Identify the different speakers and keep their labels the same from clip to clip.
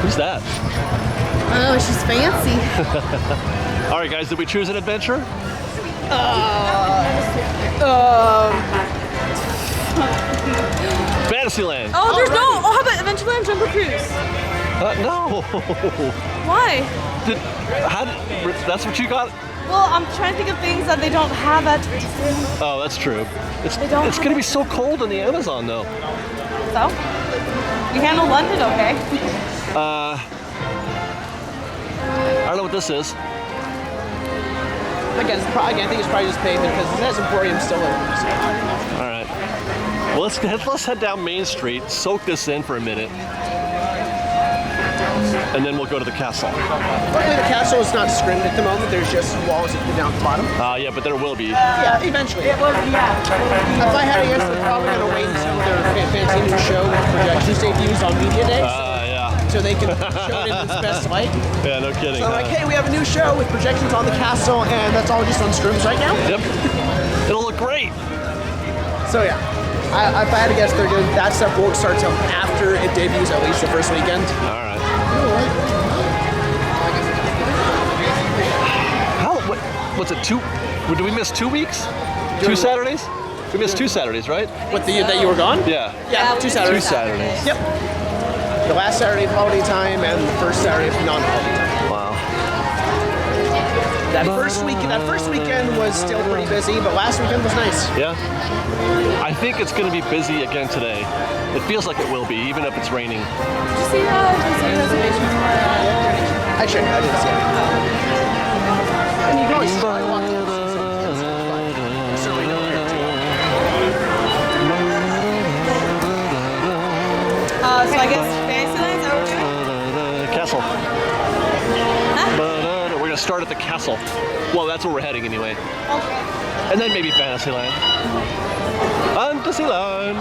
Speaker 1: Who's that?
Speaker 2: Oh, she's fancy.
Speaker 1: All right, guys, did we choose an adventure? Fantasyland.
Speaker 2: Oh, there's no. Oh, how about Adventureland Jungle Cruise?
Speaker 1: No.
Speaker 2: Why?
Speaker 1: That's what you got?
Speaker 2: Well, I'm trying to think of things that they don't have at.
Speaker 1: Oh, that's true. It's
Speaker 2: don't
Speaker 1: going to be so cold in the Amazon, though.
Speaker 2: So? You handle London, okay?
Speaker 1: I don't know what this is.
Speaker 3: Again, I think it's probably just pavement because it has Emporium still open. So.
Speaker 1: All right. Well, let's head down Main Street, soak this in for a minute, and then we'll go to the castle.
Speaker 3: Luckily, the castle is not scrimmed at the moment. There's just walls that go down the bottom.
Speaker 1: Yeah, but there will be.
Speaker 3: Yeah, eventually. If I had to guess, they're probably going to wait until their fancy new show with projections debuts on Media Day. So they can show it in its best light.
Speaker 1: Yeah, no kidding.
Speaker 3: So like, hey, we have a new show with projections on the castle, and that's all just on scrims right now.
Speaker 1: Yep. It'll look great.
Speaker 3: So yeah, if I had to guess, they're doing that stuff won't start till after it debuts, at least the first weekend.
Speaker 1: All right. What's it? Did we miss 2 weeks? 2 Saturdays? We missed 2 Saturdays, right?
Speaker 3: What, that you were gone?
Speaker 1: Yeah.
Speaker 3: Yeah, 2 Saturdays.
Speaker 1: 2 Saturdays.
Speaker 3: Yep. The last Saturday of holiday time and the first Saturday of non-holiday time.
Speaker 1: Wow.
Speaker 3: That first weekend was still pretty busy, but last weekend was nice.
Speaker 1: Yeah. I think it's going to be busy again today. It feels like it will be, even if it's raining.
Speaker 2: Did you see reservations for
Speaker 3: I checked. I didn't see it. And you can always try walking.
Speaker 2: So I guess Fantasyland's over there?
Speaker 1: Castle. We're going to start at the castle. Well, that's where we're heading anyway. And then maybe Fantasyland. Fantasyland.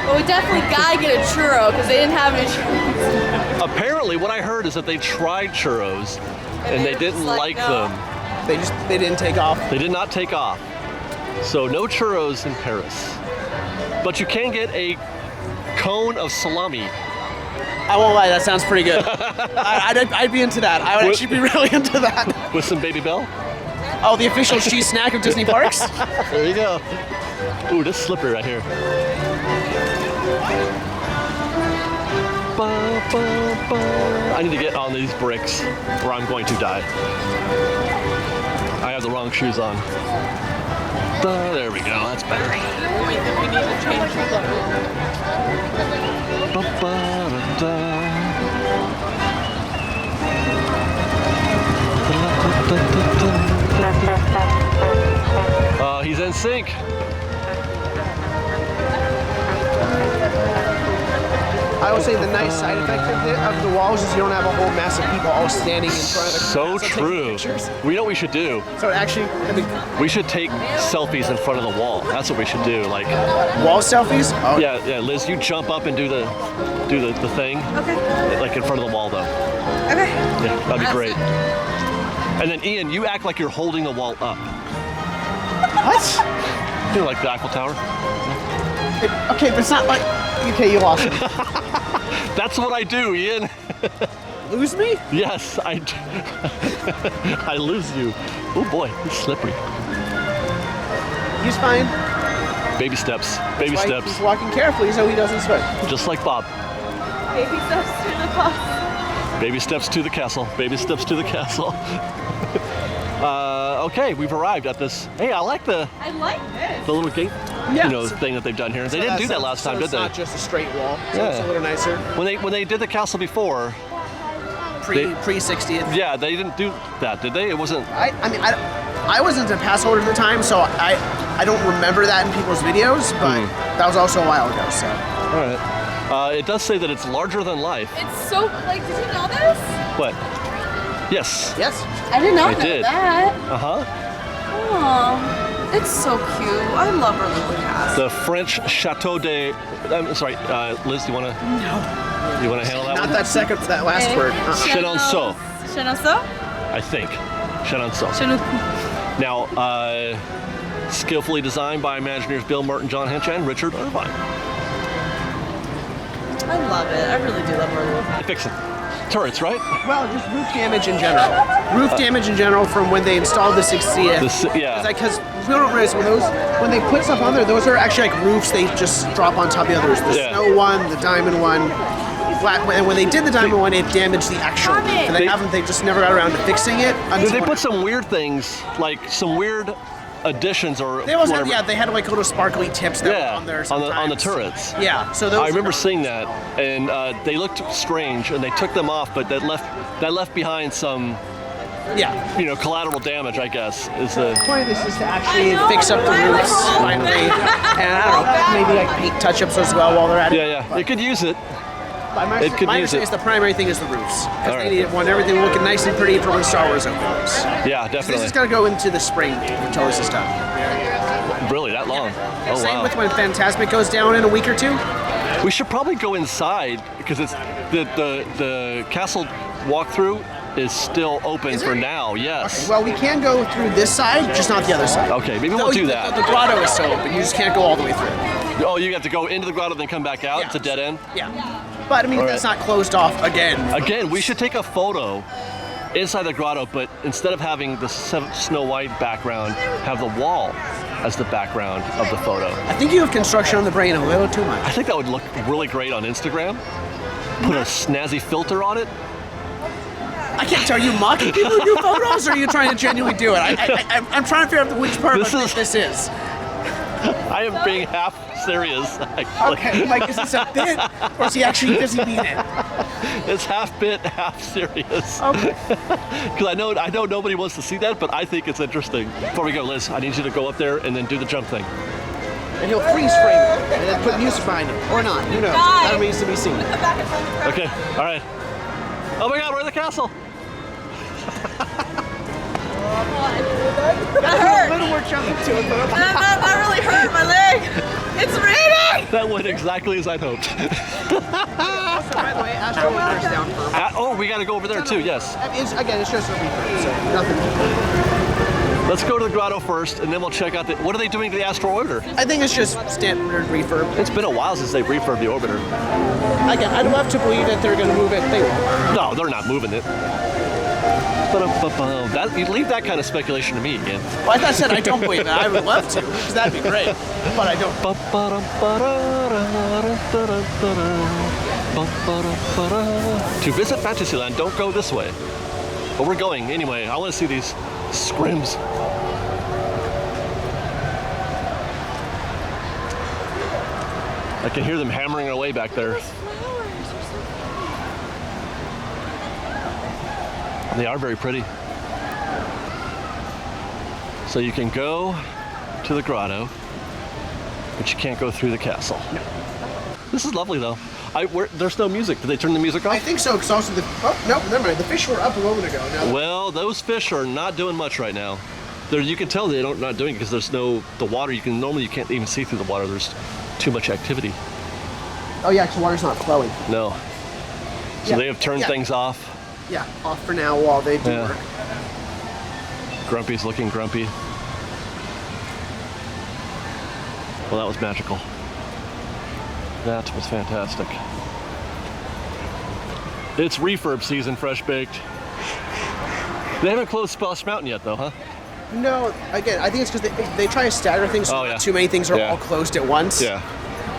Speaker 2: Well, we definitely gotta get a churro because they didn't have any churros.
Speaker 1: Apparently, what I heard is that they tried churros and they didn't like them.
Speaker 3: They didn't take off.
Speaker 1: They did not take off. So no churros in Paris. But you can get a cone of salami.
Speaker 3: I won't lie, that sounds pretty good. I'd be into that. I would actually be really into that.
Speaker 1: With some Baby Bell?
Speaker 3: Oh, the official cheese snack of Disney Parks?
Speaker 1: There you go. Ooh, this is slippery right here. I need to get on these bricks or I'm going to die. I have the wrong shoes on. There we go, that's better.
Speaker 2: We need to change the
Speaker 1: He's in sync.
Speaker 3: I would say the nice side effect of the walls is you don't have a whole mass of people all standing in front of the
Speaker 1: So true. We know what we should do.
Speaker 3: So actually,
Speaker 1: we should take selfies in front of the wall. That's what we should do. Like
Speaker 3: wall selfies? Oh.
Speaker 1: Yeah, Liz, you jump up and do the thing.
Speaker 2: Okay.
Speaker 1: Like in front of the wall though.
Speaker 2: Okay.
Speaker 1: Yeah, that'd be great. And then Ian, you act like you're holding the wall up.
Speaker 3: What?
Speaker 1: You know, like the Eiffel Tower.
Speaker 3: Okay, but it's not like. Okay, you lost me.
Speaker 1: That's what I do, Ian.
Speaker 3: Lose me?
Speaker 1: Yes, I lose you. Oh boy, it's slippery.
Speaker 3: He's fine.
Speaker 1: Baby steps. Baby steps.
Speaker 3: He's walking carefully so he doesn't slip.
Speaker 1: Just like Bob.
Speaker 2: Baby steps to the bus.
Speaker 1: Baby steps to the castle. Baby steps to the castle. Okay, we've arrived at this. Hey, I like this. The little gate, thing that they've done here. They didn't do that last time, did they?
Speaker 3: It's not just a straight wall. So it's a little nicer.
Speaker 1: When they did the castle before,
Speaker 3: pre 60th.
Speaker 1: Yeah, they didn't do that, did they? It wasn't.
Speaker 3: I wasn't a pass holder at the time, so I don't remember that in people's videos, but that was also a while ago. So.
Speaker 1: All right. It does say that it's larger than life.
Speaker 2: It's so, like, did you know this?
Speaker 1: What? Yes.
Speaker 3: Yes.
Speaker 2: I did not
Speaker 1: I
Speaker 2: know
Speaker 1: did.
Speaker 2: that.
Speaker 1: Uh-huh.
Speaker 2: Oh, it's so cute. I love our little castle.
Speaker 1: The French Chateau de... I'm sorry, Liz, do you want to...
Speaker 2: No.
Speaker 1: You want to handle that
Speaker 3: Not
Speaker 1: one?
Speaker 3: that last word.
Speaker 1: Chenonceau.
Speaker 2: Chenonceau?
Speaker 1: I think. Chenonceau.
Speaker 2: Chenonceau.
Speaker 1: Now, skillfully designed by Imagineers Bill Merton, John Hench, and Richard Irvine.
Speaker 2: I love it. I really do love our little
Speaker 1: Fixing turrets, right?
Speaker 3: Well, just roof damage in general. Roof damage in general from when they installed the 60th.
Speaker 1: Yeah.
Speaker 3: Because we don't realize when they put stuff on there, those are actually like roofs they just drop on top of the others. The snow one, the diamond one. And when they did the diamond one, it damaged the actual roof. And they just never got around to fixing it.
Speaker 1: They put some weird things, like some weird additions or
Speaker 3: they also,
Speaker 1: whatever.
Speaker 3: they had like little sparkly tips that were on there sometimes.
Speaker 1: on the turrets.
Speaker 3: Yeah, so those
Speaker 1: I remember seeing that, and they looked strange, and they took them off, but that left behind some, collateral damage, I guess. Is the
Speaker 3: point of this is to actually fix up the roofs finally, and I don't know, maybe like paint touch-ups as well while they're at it.
Speaker 1: Yeah, it could use it.
Speaker 3: My understanding is the primary thing is the roofs. Because they want everything looking nice and pretty for when Star Wars opens.
Speaker 1: Yeah, definitely.
Speaker 3: This is going to go into the spring until this is done.
Speaker 1: Really, that long?
Speaker 3: Yeah.
Speaker 1: Oh,
Speaker 3: Same
Speaker 1: wow.
Speaker 3: with when Fantasmic goes down in a week or two.
Speaker 1: We should probably go inside because it's the castle walkthrough is still open for now. Yes.
Speaker 3: Okay, well, we can go through this side, just not the other side.
Speaker 1: Okay, maybe we'll do that.
Speaker 3: The grotto is still open. You just can't go all the way through.
Speaker 1: Oh, you have to go into the grotto, then come back out.
Speaker 3: Yeah.
Speaker 1: It's a dead end.
Speaker 3: Yeah. But I mean, that's not closed off again.
Speaker 1: Again, we should take a photo inside the grotto, but instead of having the Snow White background, have the wall as the background of the photo.
Speaker 3: I think you have construction on the brain a little too much.
Speaker 1: I think that would look really great on Instagram. Put a snazzy filter on it.
Speaker 3: I can't tell, you mocking people who do photos, or are you trying to genuinely do it? I'm trying to figure out which part this is.
Speaker 1: I am being half serious, actually.
Speaker 3: Okay, like, is this a bit, or does he mean it?
Speaker 1: It's half bit, half serious.
Speaker 3: Okay.
Speaker 1: Because I know nobody wants to see that, but I think it's interesting. Before we go, Liz, I need you to go up there and then do the jump thing.
Speaker 3: And he'll freeze frame it, and then put music behind it. Or not, who knows? That remains to be seen.
Speaker 1: Okay, all right. Oh my God, we're in the castle.
Speaker 2: That hurt.
Speaker 3: A little more jumping to it, but
Speaker 2: That really hurt my leg. It's raining.
Speaker 1: That went exactly as I'd hoped.
Speaker 3: Also, by the way, Astro Winter's down for
Speaker 1: Oh, we got to go over there too, yes.
Speaker 3: It's just a refurb, so nothing.
Speaker 1: Let's go to the grotto first, and then we'll check out what are they doing to the Astro Orbiter?
Speaker 3: I think it's just standard refurb.
Speaker 1: It's been a while since they've refurbed the orbiter.
Speaker 3: Again, I'd love to believe that they're going to move it. They won't.
Speaker 1: No, they're not moving it. You leave that kind of speculation to me again.
Speaker 3: Well, I said I don't believe it. I would love to, because that'd be great. But I don't.
Speaker 1: To visit Fantasyland, don't go this way. But we're going anyway. I want to see these scrims. I can hear them hammering away back there. They are very pretty. So you can go to the grotto, but you can't go through the castle.
Speaker 3: No.
Speaker 1: This is lovely though. There's no music. Did they turn the music off?
Speaker 3: I think so, because also no, never mind. The fish were up a moment ago. Now.
Speaker 1: Well, those fish are not doing much right now. You can tell they're not doing it because there's the water. Normally you can't even see through the water. There's too much activity.
Speaker 3: Oh yeah, because the water's not flowing.
Speaker 1: No. So they have turned things off.
Speaker 3: Yeah, off for now while they do work.
Speaker 1: Grumpy's looking grumpy. Well, that was magical. That was fantastic. It's refurb season, Fresh Baked. They haven't closed Splash Mountain yet, though, huh?
Speaker 3: No, again, I think it's because they try to stagger things so not too many things are all closed at once.
Speaker 1: Yeah.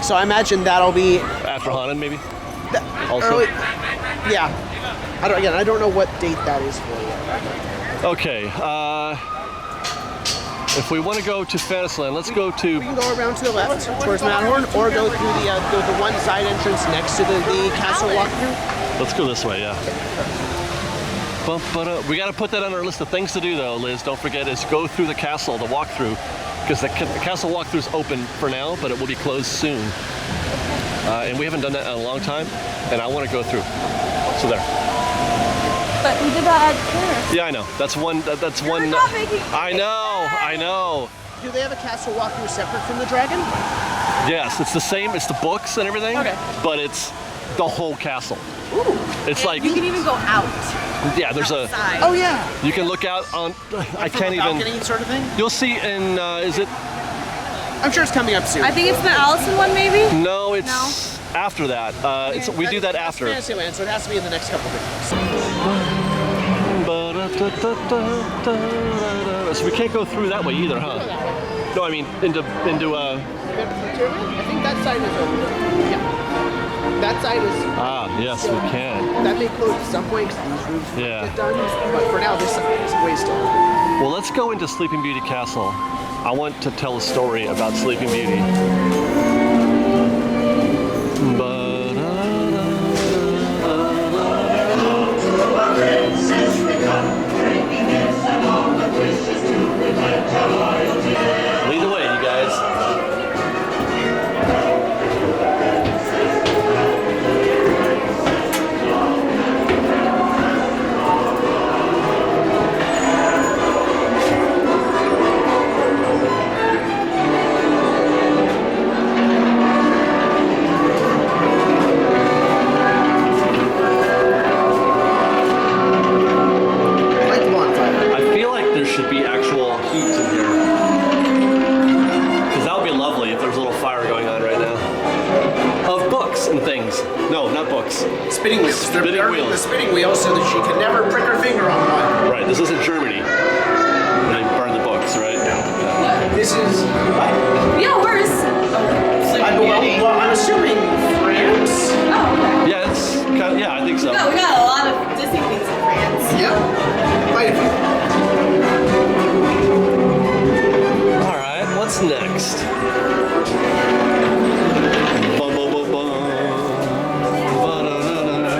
Speaker 3: So I imagine that'll be...
Speaker 1: After Haunted, maybe? Also?
Speaker 3: Early, yeah. I don't know what date that is for you.
Speaker 1: Okay, if we want to go to Fantasyland, let's go to...
Speaker 3: We can go around to the left towards Matterhorn, or go through the one side entrance next to the castle walkthrough.
Speaker 1: Let's go this way, yeah. We got to put that on our list of things to do, though, Liz. Don't forget, is go through the castle, the walkthrough, because the castle walkthrough is open for now, but it will be closed soon. and we haven't done that in a long time, and I want to go through. So there.
Speaker 2: But we did that at Paris.
Speaker 1: Yeah, I know. That's one. That's one.
Speaker 2: not making
Speaker 1: I know. I know.
Speaker 3: Do they have a castle walkthrough separate from the dragon?
Speaker 1: Yes, it's the same. It's the books and everything.
Speaker 2: Okay.
Speaker 1: But it's the whole castle.
Speaker 3: Ooh.
Speaker 1: It's
Speaker 2: And
Speaker 1: like,
Speaker 2: you can even go out.
Speaker 1: yeah, there's
Speaker 2: outside.
Speaker 3: Oh yeah.
Speaker 1: you can look out on. I can't even.
Speaker 3: Balcony sort of thing.
Speaker 1: You'll see in. Is it?
Speaker 3: I'm sure it's coming up soon.
Speaker 2: I think it's the Allison one, maybe.
Speaker 1: No, it's after that. It's we do that after.
Speaker 3: That's Fantasyland, so it has to be in the next couple of days.
Speaker 1: So we can't go through that way either, huh? No, I mean into.
Speaker 3: I think that side is over there. Yeah. That side is.
Speaker 1: Ah, yes, we can.
Speaker 3: That may close at some point because these roofs
Speaker 1: Yeah.
Speaker 3: get done. But for now, this side is way still open.
Speaker 1: Well, let's go into Sleeping Beauty Castle. I want to tell a story about Sleeping Beauty. Lead the way, you guys.
Speaker 3: I like the bonfire.
Speaker 1: I feel like there should be actual heat in here. Because that would be lovely if there was a little fire going on right now. Of books and things. No, not books.
Speaker 3: Spinning wheels.
Speaker 1: Spinning
Speaker 3: They're
Speaker 1: wheels.
Speaker 3: The spinning wheels so that she can never prick her finger on one.
Speaker 1: Right, this isn't Germany. They burn the books, right?
Speaker 3: This is.
Speaker 2: Yeah, where's?
Speaker 3: Well, I'm assuming France.
Speaker 2: Oh, okay.
Speaker 1: Yeah, it's kind of, yeah, I think so.
Speaker 2: No, we got a lot of Disney things in France.
Speaker 3: Yep. Quite a few.
Speaker 1: All right, what's next? Bum, bum, bum, bum. Ba-da-da-da.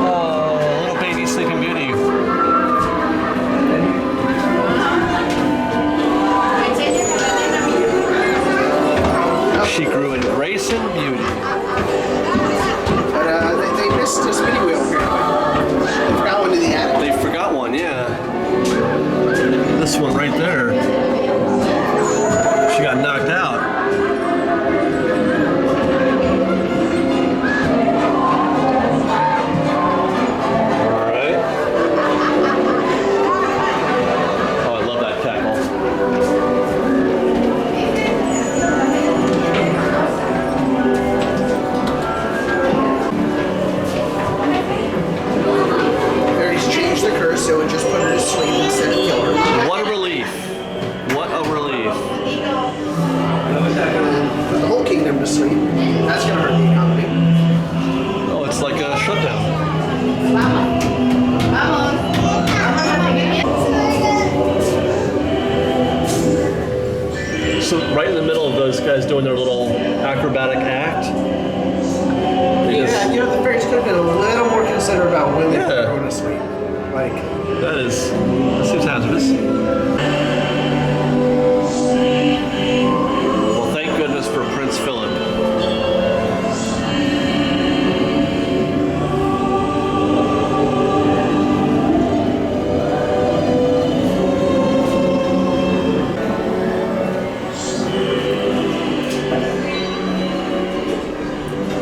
Speaker 1: Oh, little baby Sleeping Beauty. She grew in grace and beauty.
Speaker 3: But they missed a spinning wheel apparently. They forgot one in the attic.
Speaker 1: They forgot one, yeah. This one right there. She got knocked out. All right. Oh, I love that cackle.
Speaker 3: Fairies changed the curse so it just put her to sleep instead of kill her.
Speaker 1: What a relief. What a relief.
Speaker 3: Put the whole kingdom to sleep. That's gonna hurt the economy.
Speaker 1: Oh, it's like a shutdown. So right in the middle of those guys doing their little acrobatic act. They just-
Speaker 3: Yeah, the fairies could have been a little more considerate about when they
Speaker 1: Yeah.
Speaker 3: were going to sleep. Like,
Speaker 1: that seems hazardous. Well, thank goodness for Prince Philip.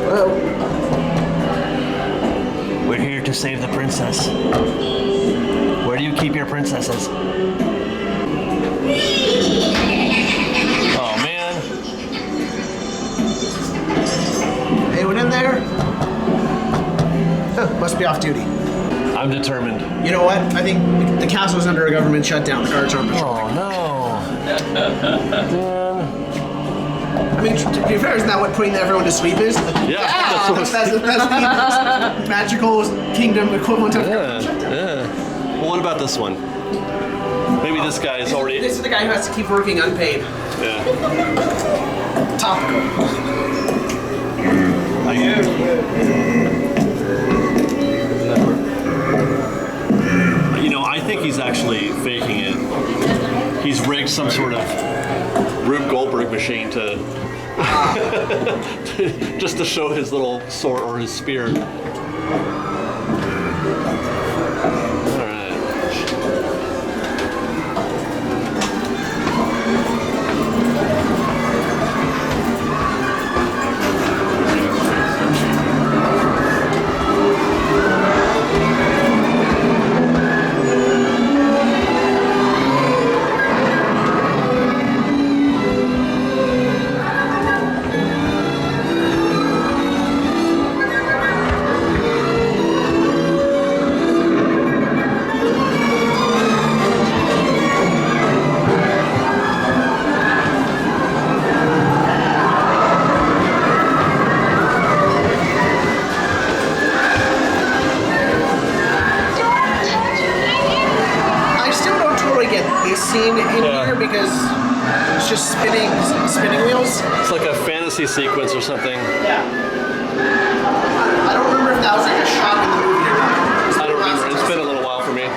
Speaker 3: well,
Speaker 1: We're here to save the princess. Where do you keep your princesses? Oh man.
Speaker 3: anyone in there? Huh, must be off duty.
Speaker 1: I'm determined.
Speaker 3: You know what? I think the castle's under a government shutdown. The guards aren't patrolling.
Speaker 1: Oh no.
Speaker 3: I mean, to be fair, isn't that what putting everyone to sleep is?
Speaker 1: Yeah, that's what
Speaker 3: that's the magical kingdom equivalent of
Speaker 1: Yeah, yeah. Well, what about this one? Maybe this guy is already.
Speaker 3: This is the guy who has to keep working unpaid.
Speaker 1: Yeah.
Speaker 3: Topical.
Speaker 1: You know, I think he's actually faking it. He's rigged some sort of Rube Goldberg machine to Just to show his little sword or his spear.
Speaker 3: Scene in here because it's just spinning wheels.
Speaker 1: It's like a fantasy sequence or something.
Speaker 3: Yeah. I don't remember if that was like a shot in the movie or not.
Speaker 1: I don't remember. It's been a little while for me.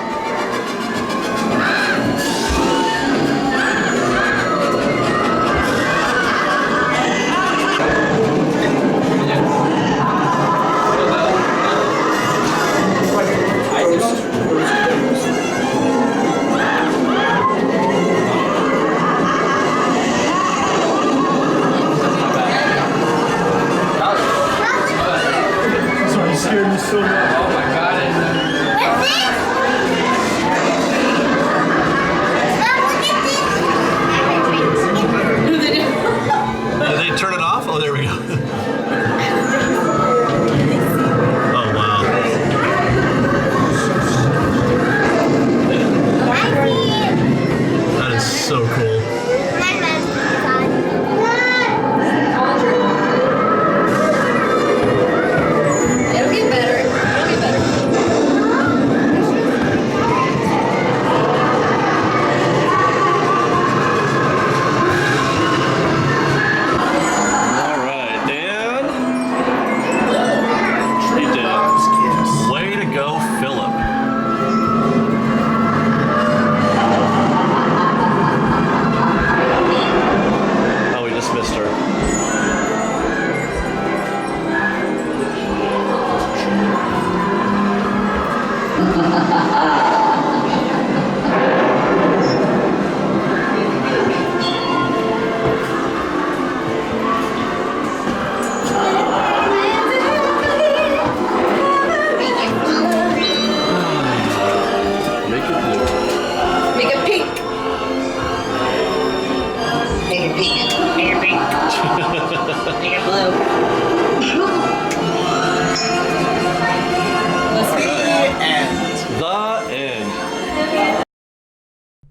Speaker 4: Oh my god.
Speaker 1: Did they turn it off? Oh, there we go. Oh, wow. That is so cool.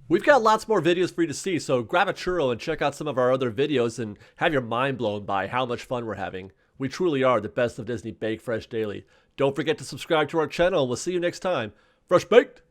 Speaker 1: We've got lots more videos for you to see, so grab a churro and check out some of our other videos and have your mind blown by how much fun we're having. We truly are the best of Disney Bake Fresh Daily. Don't forget to subscribe to our channel and we'll see you next time. Fresh Baked!